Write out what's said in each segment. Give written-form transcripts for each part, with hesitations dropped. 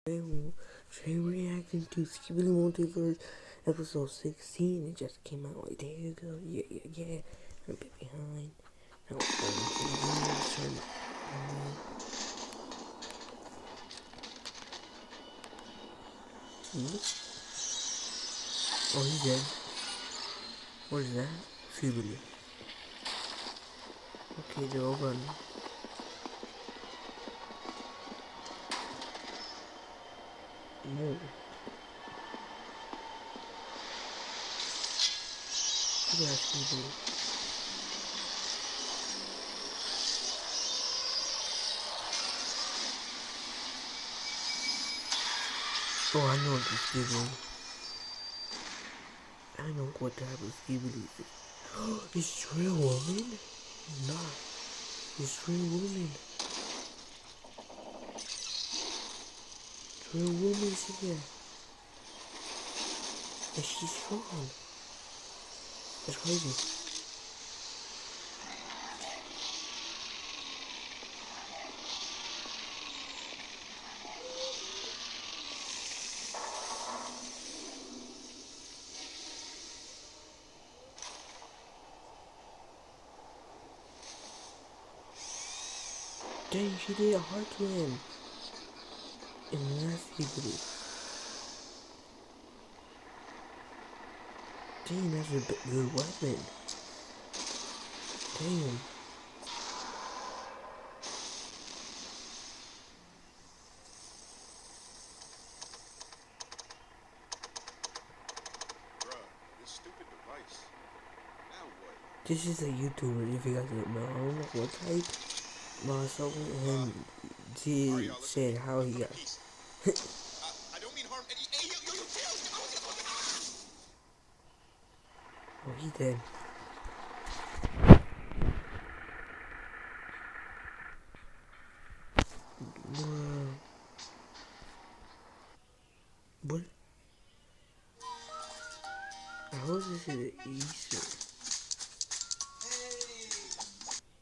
Today reacting to Skibidi Multiverse episode 16. It just came out like days ago. Yeah. I'm a bit behind. Now we're going to the video. Oh, he's dead. What is that? Skibidi. Okay, they're all running. No. Look at that Skibidi. Oh, I know what this Skibidi. I know what type of Skibidi is. Oh, it's real woman? Nah, it's real woman. Real woman's here. And she's strong. That's crazy. Dang, she did a heart to him. And that's Skibidi. Dang, that's a good weapon. Damn. Bruh, this stupid device. Now what? This is a YouTuber, if you guys don't know. I don't know what type. But someone did said how he got. I don't mean harm. Hey, yo, Oh, he dead. What? I hope this is Easter.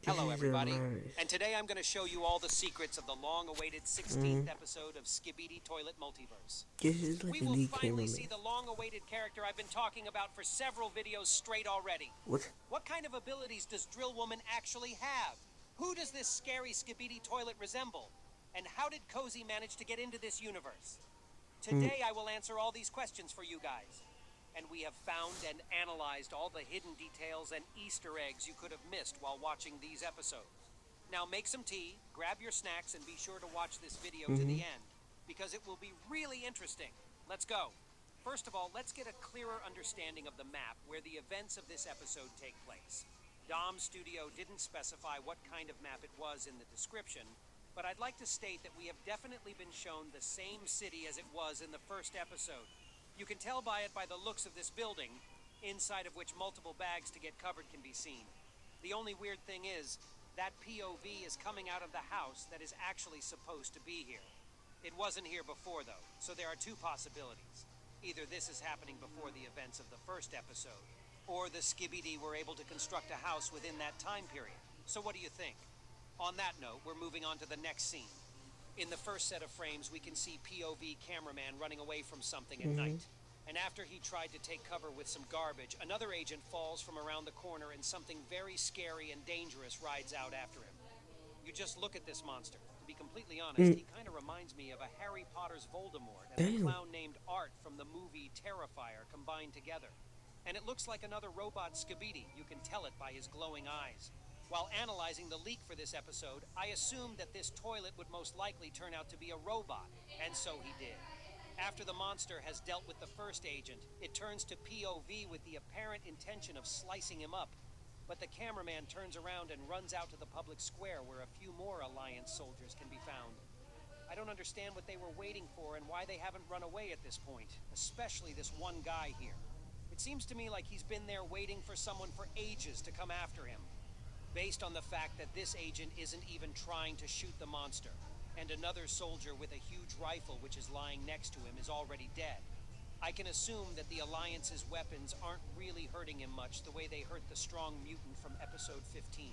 Hello everybody, and today I'm going to show you all the secrets of the long-awaited 16th episode of Skibidi Toilet Multiverse. This is like We a will lead finally cameraman. see the long-awaited character I've been talking about for several videos straight already. What? What kind of abilities does Drill Woman actually have? Who does this scary Skibidi toilet resemble? And how did Cozy manage to get into this universe? Today I will answer all these questions for you guys. And we have found and analyzed all the hidden details and Easter eggs you could have missed while watching these episodes. Now make some tea, grab your snacks, and be sure to watch this video to the end, because it will be really interesting. Let's go. First of all, let's get a clearer understanding of the map where the events of this episode take place. Dom's studio didn't specify what kind of map it was in the description, but I'd like to state that we have definitely been shown the same city as it was in the first episode. You can tell by it by the looks of this building, inside of which multiple bags to get covered can be seen. The only weird thing is, that POV is coming out of the house that is actually supposed to be here. It wasn't here before though, so there are two possibilities. Either this is happening before the events of the first episode, or the Skibidi were able to construct a house within that time period. So what do you think? On that note, we're moving on to the next scene. In the first set of frames, we can see POV cameraman running away from something at night. And after he tried to take cover with some garbage, another agent falls from around the corner and something very scary and dangerous rides out after him. You just look at this monster. To be completely honest, he kind of reminds me of a Harry Potter's Voldemort and a clown named Art from the movie Terrifier combined together. And it looks like another robot Skibidi. You can tell it by his glowing eyes. While analyzing the leak for this episode, I assumed that this toilet would most likely turn out to be a robot, and so he did. After the monster has dealt with the first agent, it turns to POV with the apparent intention of slicing him up. But the cameraman turns around and runs out to the public square where a few more Alliance soldiers can be found. I don't understand what they were waiting for and why they haven't run away at this point, especially this one guy here. It seems to me like he's been there waiting for someone for ages to come after him. Based on the fact that this agent isn't even trying to shoot the monster, and another soldier with a huge rifle which is lying next to him is already dead, I can assume that the Alliance's weapons aren't really hurting him much the way they hurt the strong mutant from episode 15.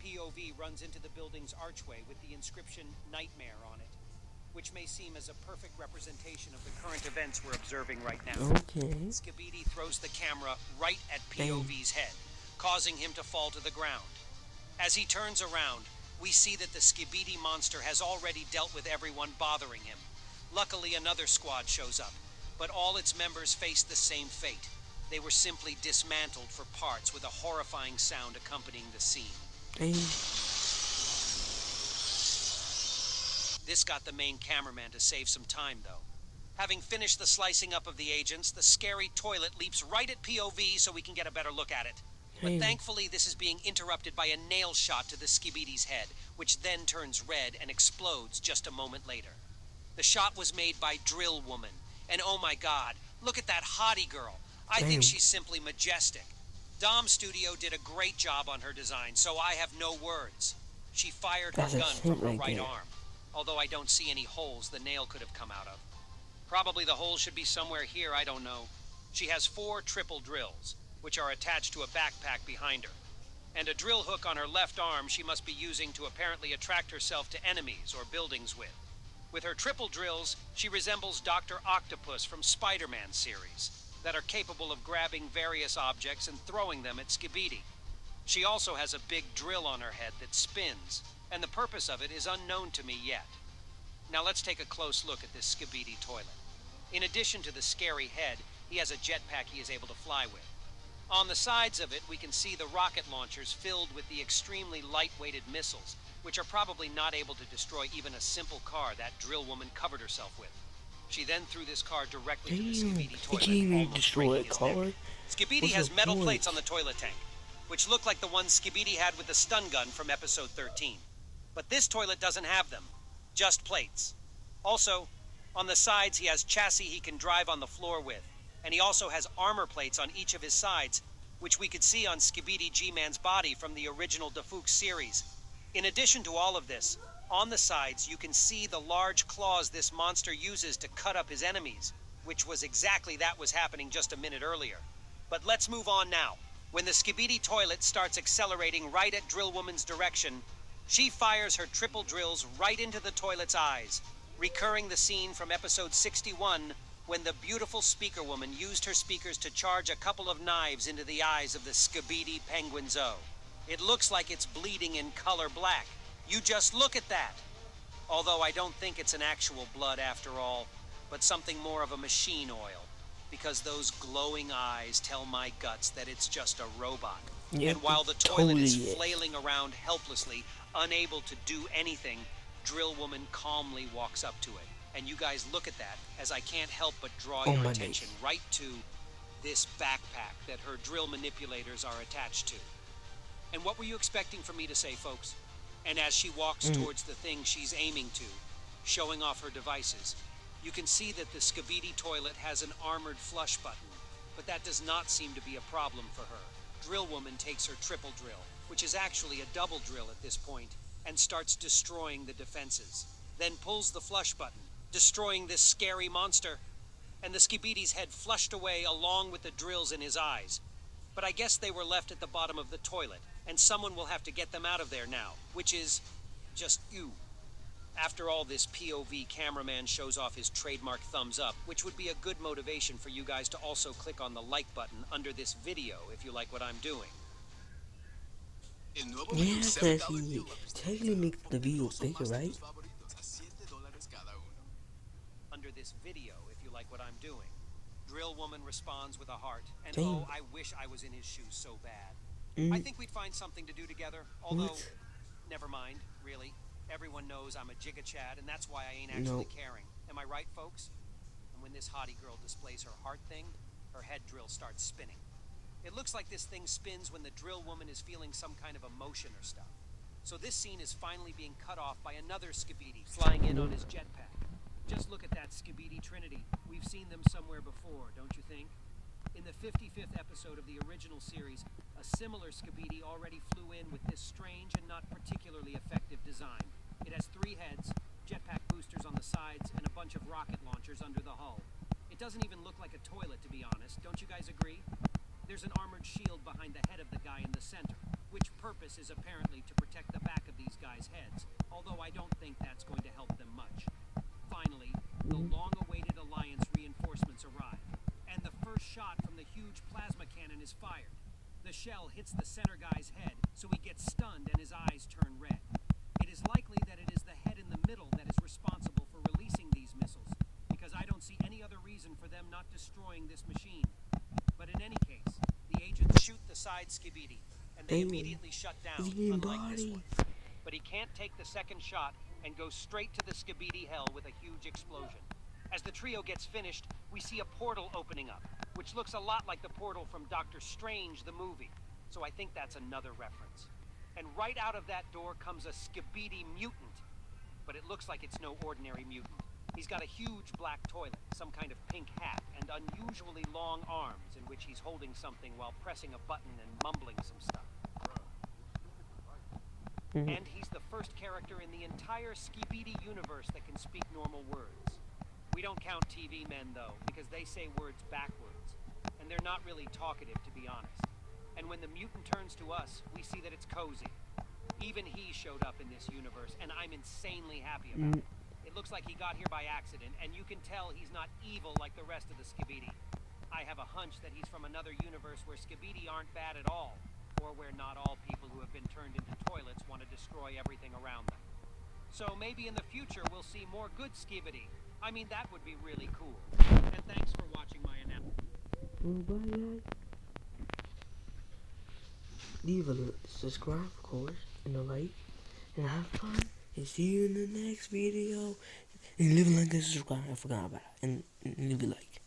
POV runs into the building's archway with the inscription Nightmare on it. which may seem as a perfect representation of the current events we're observing right now. Okay. Skibidi throws the camera right at Damn. POV's head, causing him to fall to the ground. As he turns around, we see that the Skibidi monster has already dealt with everyone bothering him. Luckily, another squad shows up, but all its members face the same fate. They were simply dismantled for parts with a horrifying sound accompanying the scene. Damn. This got the main cameraman to save some time, though. Having finished the slicing up of the agents, the scary toilet leaps right at POV so we can get a better look at it. But Damn. thankfully, this is being interrupted by a nail shot to the Skibidi's head, which then turns red and explodes just a moment later. The shot was made by Drill Woman, and oh my god, look at that hottie girl. I Damn. think she's simply majestic. Dom Studio did a great job on her design, so I have no words. She fired her That's a gun hint from her right right there. arm, although I don't see any holes the nail could have come out of. Probably the hole should be somewhere here, I don't know. She has 4 triple drills, which are attached to a backpack behind her. And a drill hook on her left arm she must be using to apparently attract herself to enemies or buildings with. With her triple drills, she resembles Dr. Octopus from Spider-Man series, that are capable of grabbing various objects and throwing them at Skibidi. She also has a big drill on her head that spins, and the purpose of it is unknown to me yet. Now let's take a close look at this Skibidi toilet. In addition to the scary head, he has a jetpack he is able to fly with. On the sides of it, we can see the rocket launchers filled with the extremely light-weighted missiles, which are probably not able to destroy even a simple car that Drill Woman covered herself with. She then threw this car directly to the Damn. Skibidi He toilet, can't even almost destroy a breaking his car. neck. Skibidi What's has the metal point? plates on the toilet tank, which look like the ones Skibidi had with the stun gun from episode 13. But this toilet doesn't have them, just plates. Also, on the sides he has chassis he can drive on the floor with, and he also has armor plates on each of his sides, which we could see on Skibidi G-Man's body from the original Defuk series. In addition to all of this, on the sides you can see the large claws this monster uses to cut up his enemies, which was exactly that was happening just a minute earlier. But let's move on now. When the Skibidi toilet starts accelerating right at Drill Woman's direction, she fires her triple drills right into the toilet's eyes, recurring the scene from episode 61 when the beautiful speaker woman used her speakers to charge a couple of knives into the eyes of the Skibidi Penguin Zoo. It looks like it's bleeding in color black. You just look at that. Although I don't think it's an actual blood after all, but something more of a machine oil, because those glowing eyes tell my guts that it's just a robot. Yep, And while the it toilet totally is is. flailing around helplessly, unable to do anything, Drill Woman calmly walks up to it. And you guys look at that, as I can't help but draw Oh your my attention right to this backpack that her drill manipulators are attached to. And what were you expecting for me to say, folks? And as she walks towards the thing she's aiming to, showing off her devices, you can see that the Skibidi toilet has an armored flush button, but that does not seem to be a problem for her. Drill Woman takes her triple drill, which is actually a double drill at this point, and starts destroying the defenses. Then pulls the flush button, destroying this scary monster, and the Skibidi's head flushed away along with the drills in his eyes. But I guess they were left at the bottom of the toilet, and someone will have to get them out of there now, which is just you. After all this, POV cameraman shows off his trademark thumbs up, which would be a good motivation for you guys to also click on the like button under this video if you like what I'm doing. El nuevo Yeah, menú because cercado en he New York technically makes the video dos o bigger, más de right? tus favoritos a $7 cada uno. Under this video if you like what I'm doing. Drill Woman responds with a heart, and Damn. oh, I wish I was in his shoes so bad. I think we'd find something to do together, although, What? never mind, really. Everyone knows I'm a giga-chad, and that's why I ain't actually caring. Am I right, folks? And when this hottie girl displays her heart thing, her head drill starts spinning. It looks like this thing spins when the Drill Woman is feeling some kind of emotion or stuff. So this scene is finally being cut off by another Skibidi flying in on his jetpack. Just look at that Skibidi Trinity. We've seen them somewhere before, don't you think? In the 55th episode of the original series, a similar Skibidi already flew in with this strange and not particularly effective design. It has 3 heads, jetpack boosters on the sides, and a bunch of rocket launchers under the hull. It doesn't even look like a toilet, to be honest. Don't you guys agree? There's an armored shield behind the head of the guy in the center, which purpose is apparently to protect the back of these guys' heads, although I don't think that's going to help them much. finally, the long-awaited Alliance reinforcements arrive, and the first shot from the huge plasma cannon is fired. The shell hits the center guy's head, so he gets stunned and his eyes turn red. It is likely that it is the head in the middle that is responsible for releasing these missiles, because I don't see any other reason for them not destroying this machine. But in any case, the agents shoot the side skibidi, and they immediately shut down, unlike this one. But he can't take the second shot and goes straight to the skibidi hell with a huge explosion. As the trio gets finished, we see a portal opening up, which looks a lot like the portal from Doctor Strange the movie, so I think that's another reference. And right out of that door comes a skibidi mutant, but it looks like it's no ordinary mutant. He's got a huge black toilet, some kind of pink hat, and unusually long arms in which he's holding something while pressing a button and mumbling some stuff. And he's the first character in the entire skibidi universe that can speak normal words. We don't count TV men, though, because they say words backwards, and they're not really talkative, to be honest. And when the mutant turns to us, we see that it's Cozy. Even he showed up in this universe, and I'm insanely happy about it. It looks like he got here by accident, and you can tell he's not evil like the rest of the skibidi. I have a hunch that he's from another universe where skibidi aren't bad at all, or where not all people who have been turned into toilets want to destroy everything around them. So maybe in the future we'll see more good skibidi. I mean, that would be really cool. And thanks for watching my announcement. Bye, guys. Leave a subscribe, of course, and a like, and have fun. And see you in the next video. And leave a like and subscribe. I forgot about it. And leave a like.